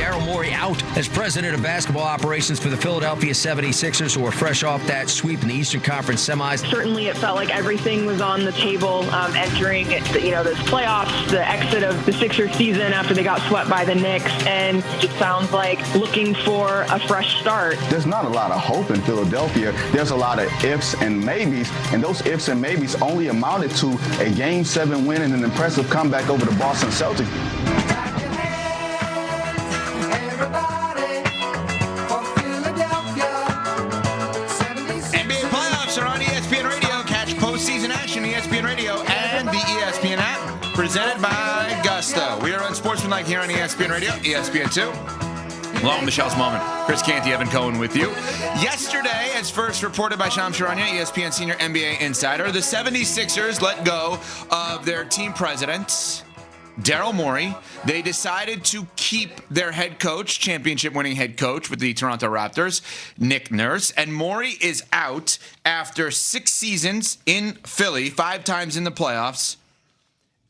Daryl Morey out as president of basketball operations for the Philadelphia 76ers, who are fresh off that sweep in the Eastern Conference semis. Certainly it felt like everything was on the table entering this playoffs, the exit of the Sixers season after they got swept by the Knicks, and it sounds like looking for a fresh start. There's not a lot of hope in Philadelphia. There's a lot of ifs and maybes, and those ifs and maybes only amounted to a Game 7 win and an impressive comeback over the Boston Celtics. NBA playoffs are on ESPN Radio. Catch postseason action, ESPN Radio, and the ESPN app. Presented by Gusto. We are unsportsmanlike here on ESPN Radio, ESPN2. Along with Michelle's Moment, Chris Canty, Evan Cohen with you. Yesterday, as first reported by Shams Charania, ESPN senior NBA insider, the 76ers let go of their team president, Daryl Morey. They decided to keep their head coach, championship-winning head coach with the Toronto Raptors, Nick Nurse. And Morey is out after 6 seasons in Philly, 5 times in the playoffs,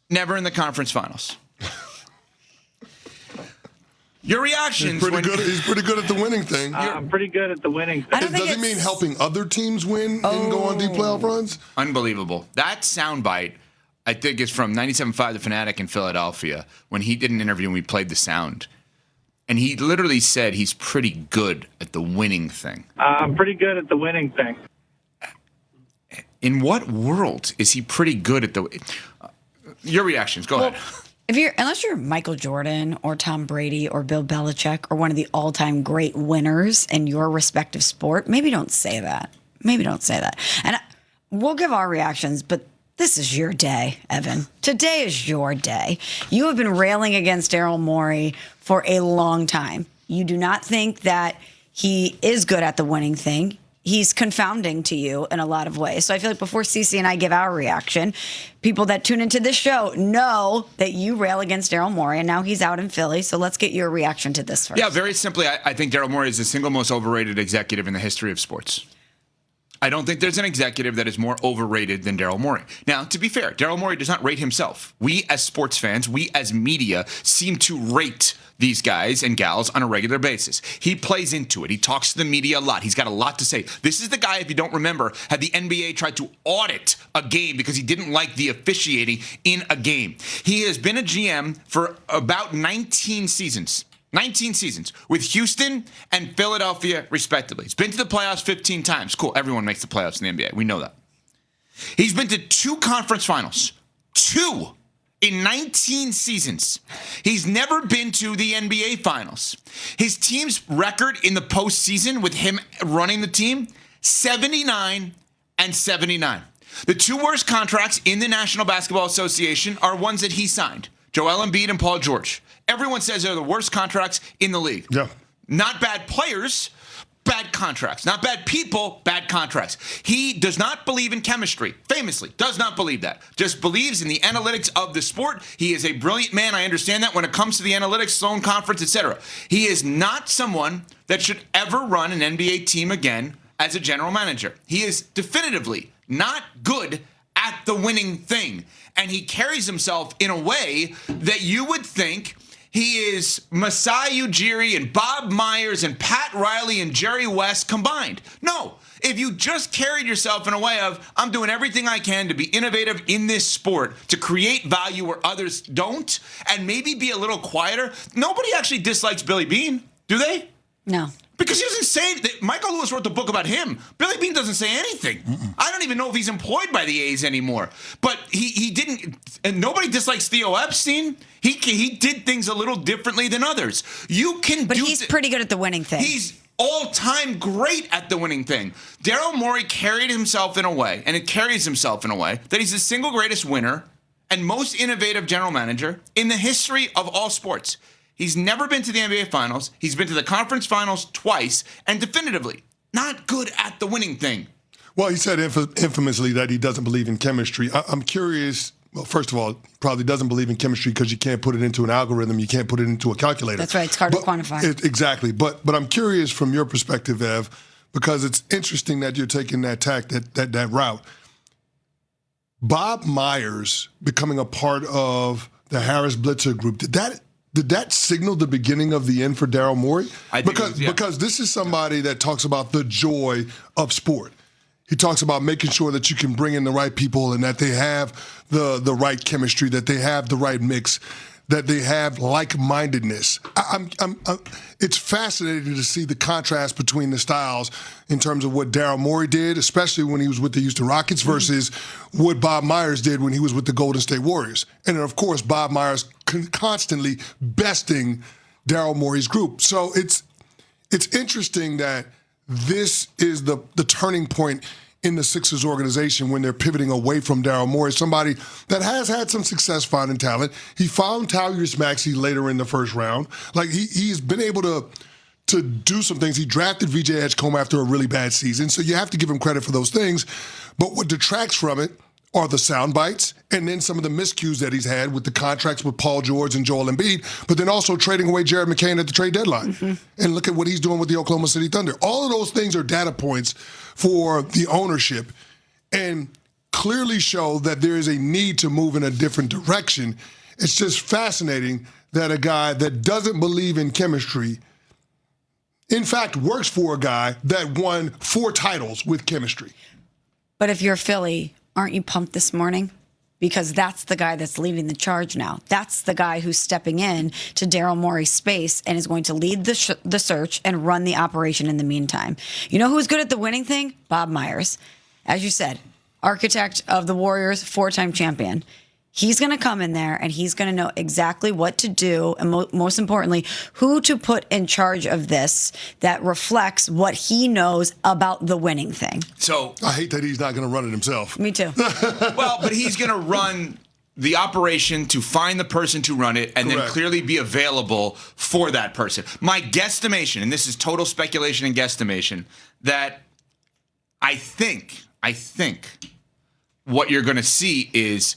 never in the conference finals. Your reactions? He's pretty good at the winning thing. I'm pretty good at the winning thing. Does he mean helping other teams win and go on deep playoff runs? Unbelievable. That soundbite, I think, is from 97.5 The Fanatic in Philadelphia when he did an interview and we played the sound. And he literally said he's pretty good at the winning thing. I'm pretty good at the winning thing. In what world is he pretty good at the... your reactions. Go ahead. Unless you're Michael Jordan or Tom Brady or Bill Belichick or one of the all-time great winners in your respective sport, maybe don't say that. And we'll give our reactions, but this is your day, Evan. Today is your day. You have been railing against Daryl Morey for a long time. You do not think that he is good at the winning thing. He's confounding to you in a lot of ways. So I feel like before Cece and I give our reaction, people that tune into this show know that you rail against Daryl Morey, and now he's out in Philly. So let's get your reaction to this first. Yeah, very simply, I think Daryl Morey is the single most overrated executive in the history of sports. I don't think there's an executive that is more overrated than Daryl Morey. Now, to be fair, Daryl Morey does not rate himself. We as sports fans, we as media, seem to rate these guys and gals on a regular basis. He plays into it. He talks to the media a lot. He's got a lot to say. This is the guy, if you don't remember, had the NBA tried to audit a game because he didn't like the officiating in a game. He has been a GM for about 19 seasons. 19 seasons with Houston and Philadelphia, respectively. He's been to the playoffs 15 times. Cool. Everyone makes the playoffs in the NBA. We know that. He's been to 2 conference finals. 2 in 19 seasons. He's never been to the NBA finals. His team's record in the postseason with him running the team, 79 and 79. The 2 worst contracts in the National Basketball Association are ones that he signed. Joel Embiid and Paul George. Everyone says they're the worst contracts in the league. Yeah. Not bad players, bad contracts. Not bad people, bad contracts. He does not believe in chemistry. Famously, does not believe that. Just believes in the analytics of the sport. He is a brilliant man. I understand that when it comes to the analytics, zone conference, etc. He is not someone that should ever run an NBA team again as a general manager. He is definitively not good at the winning thing. And he carries himself in a way that you would think he is Masai Ujiri and Bob Myers and Pat Riley and Jerry West combined. No, if you just carried yourself in a way of, I'm doing everything I can to be innovative in this sport, to create value where others don't, and maybe be a little quieter. Nobody actually dislikes Billy Beane, do they? No. Because he doesn't say that. Michael Lewis wrote the book about him. Billy Beane doesn't say anything. I don't even know if he's employed by the A's anymore. But he didn't, and nobody dislikes Theo Epstein. He did things a little differently than others. But he's pretty good at the winning thing. He's all-time great at the winning thing. Daryl Morey carried himself in a way, and it carries himself in a way, that he's the single greatest winner and most innovative general manager in the history of all sports. He's never been to the NBA Finals. He's been to the conference finals twice, and definitively not good at the winning thing. Well, he said infamously that he doesn't believe in chemistry. I'm curious. Well, first of all, probably doesn't believe in chemistry because you can't put it into an algorithm. You can't put it into a calculator. That's right. It's hard to quantify. Exactly. But I'm curious from your perspective, Ev, because it's interesting that you're taking that tack, that route. Bob Myers becoming a part of the Harris Blitzer group, did did that signal the beginning of the end for Daryl Morey? I think Because this is somebody that talks about the joy of sport. He talks about making sure that you can bring in the right people and that they have the right chemistry, that they have the right mix, that they have like-mindedness. It's fascinating to see the contrast between the styles in terms of what Daryl Morey did, especially when he was with the Houston Rockets, versus what Bob Myers did when he was with the Golden State Warriors. And then, of course, Bob Myers constantly besting Daryl Morey's group. So it's interesting that this is the turning point in the Sixers organization when they're pivoting away from Daryl Morey, somebody that has had some success finding talent. He found Tyrese Maxey later in the first round. Like he's been able to do some things. He drafted VJ Edgecombe after a really bad season, so you have to give him credit for those things. But what detracts from it are the sound bites and then some of the miscues that he's had with the contracts with Paul George and Joel Embiid, but then also trading away Jared McCain at the trade deadline. And look at what he's doing with the Oklahoma City Thunder. All of those things are data points for the ownership and clearly show that there is a need to move in a different direction. It's just fascinating that a guy that doesn't believe in chemistry, in fact, works for a guy that won 4 titles with chemistry. But if you're Philly, aren't you pumped this morning? Because that's the guy that's leading the charge now. That's the guy who's stepping in to Daryl Morey's space and is going to lead the search and run the operation in the meantime. You know who's good at the winning thing? Bob Myers. As you said, architect of the Warriors, 4-time champion. He's going to come in there and he's going to know exactly what to do and most importantly, who to put in charge of this that reflects what he knows about the winning thing. So I hate that he's not going to run it himself. Me too. Well, but he's going to run the operation to find the person to run it and then clearly be available for that person. My guesstimation, and this is total speculation and guesstimation, that I think what you're going to see is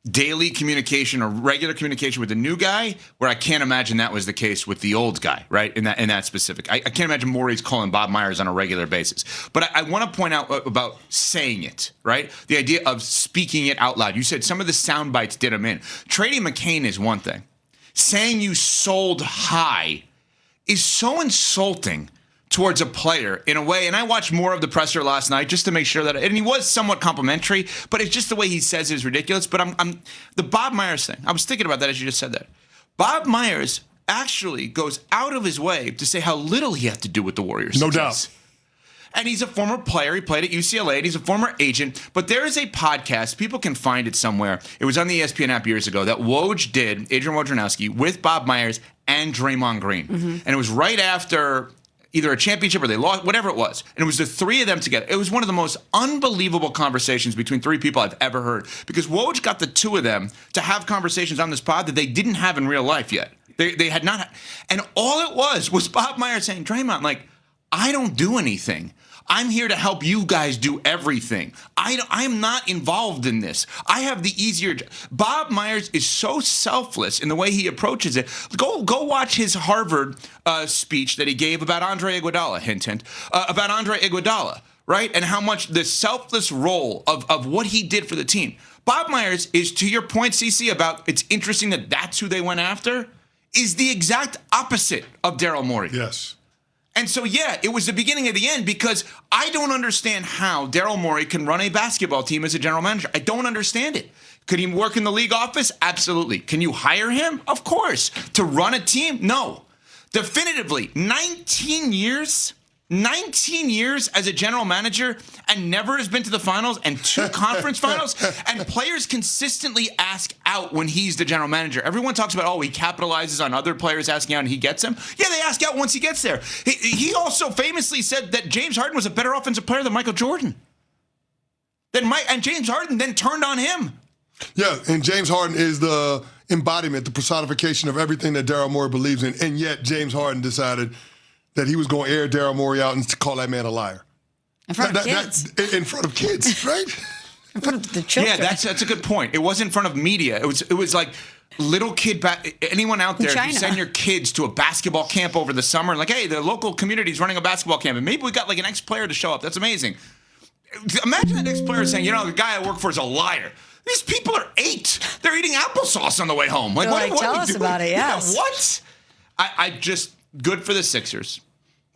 daily communication or regular communication with the new guy, where I can't imagine that was the case with the old guy, right? In that specific. I can't imagine Morey's calling Bob Myers on a regular basis. But I want to point out about saying it, right? The idea of speaking it out loud. You said some of the sound bites did him in. Trading McCain is one thing. Saying you sold high is so insulting towards a player in a way, and I watched more of the presser last night just to make sure that, and he was somewhat complimentary, but it's just the way he says it is ridiculous. But I'm the Bob Myers thing. I was thinking about that as you just said that. Bob Myers actually goes out of his way to say how little he had to do with the Warriors. No doubt. And he's a former player. He played at UCLA, and he's a former agent. But there is a podcast. People can find it somewhere. It was on the ESPN app years ago that Woj did, Adrian Wojnarowski, with Bob Myers and Draymond Green. And it was right after either a championship or they lost, whatever it was. And it was the 3 of them together. It was one of the most unbelievable conversations between 3 people I've ever heard, because Woj got the 2 of them to have conversations on this pod that they didn't have in real life yet. They had not. And all it was Bob Myers saying, Draymond, like, I don't do anything. I'm here to help you guys do everything. I'm not involved in this. I have the easier job. Bob Myers is so selfless in the way he approaches it. Go watch his Harvard speech that he gave about Andre Iguodala, hint, about Andre Iguodala, right? And how much the selfless role of what he did for the team. Bob Myers is, to your point, CC, about it's interesting that that's who they went after, is the exact opposite of Daryl Morey. Yes. And so, yeah, it was the beginning of the end, because I don't understand how Daryl Morey can run a basketball team as a general manager. I don't understand it. Could he work in the league office? Absolutely. Can you hire him? Of course. To run a team? No. Definitively. 19 years as a general manager and never has been to the finals and 2 conference finals, and players consistently ask out when he's the general manager. Everyone talks about, he capitalizes on other players asking out and he gets them. Yeah, they ask out once he gets there. He also famously said that James Harden was a better offensive player than Michael Jordan. And James Harden then turned on him. Yeah, and James Harden is the embodiment, the personification of everything that Daryl Morey believes in, and yet James Harden decided that he was going to air Daryl Morey out and call that man a liar. In front of kids. In front of kids, right? In front of the children. Yeah, that's a good point. It wasn't in front of media. It was like little kid. Anyone out there, if you send your kids to a basketball camp over the summer, like, hey, the local community's running a basketball camp, and maybe we got like an ex-player to show up. That's amazing. Imagine the next player saying, the guy I work for is a liar. These people are 8. They're eating applesauce on the way home. Like, what tell are we us doing? about it, yes. Yeah, what? I just, good for the Sixers.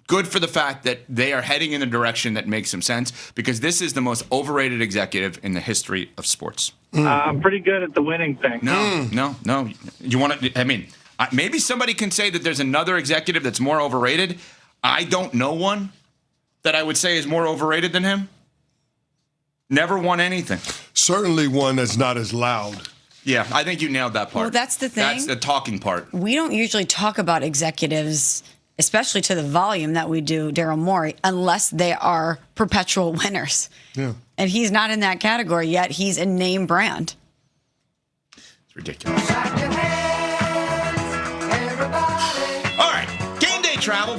Good for the fact that they are heading in a direction that makes some sense, because this is the most overrated executive in the history of sports. I'm pretty good at the winning thing. No. You want to, I mean, maybe somebody can say that there's another executive that's more overrated. I don't know one that I would say is more overrated than him. Never won anything. Certainly one that's not as loud. Yeah, I think you nailed that part. Well, that's the thing. That's the talking part. We don't usually talk about executives, especially to the volume that we do Daryl Morey, unless they are perpetual winners. Yeah. And he's not in that category yet. He's a name brand. It's ridiculous. All right, game day travel.